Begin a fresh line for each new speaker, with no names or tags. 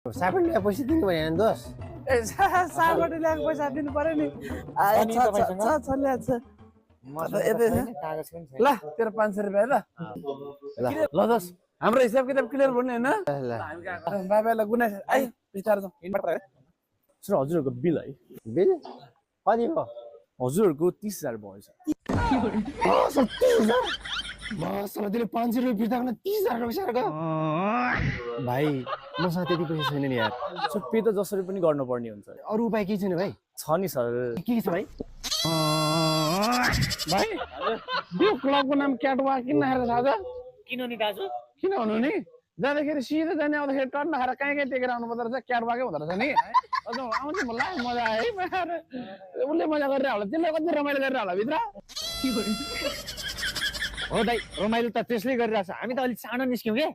साबुन ल्याए पैसा दिनु भने दोष
ए साबाट ल्याएको पैसा दिनु पर्यो नि ल तेरो 500 रुपियाँ ल दोस्त हाम्रो हिसाब किताब क्लियर भन्ने होइन बाबालाई गुनाइ आइ बिचार हजुरहरूको बिल है
बिल कति भयो
हजुरहरूको 30,000 भएछ
मसँग त्यसले 500 रुपियाँ फिर्ता गर्न 30,000 रुपियाँ भाइ मसँग त्यति पैसा छैन नि यार
सो पे त जसरी पनि गर्नुपर्ने हुन्छ
अरू उपाय केही छैन भाइ
छ नि सर
के छ भाइ
भाइ यो क्लबको नाम क्याटवाक किन राखेर थाहा छ
किन नि दाजु
किन भन्नु नि जाँदाखेरि सिधै जाने आउँदाखेरि टन्न खाएर कहीँ टेकेर आउनु पर्दो रहेछ क्याटवाकै हुँदो रहेछ नि आउँछ मलाई मजा आयो है उसले मजा गरेर होला त्यसले कति रमाइलो गरेर होला भित्र
हो दाइ रमाइलो त त्यसले गरिरहेछ हामी त अलिक सानो निस्क्यौँ के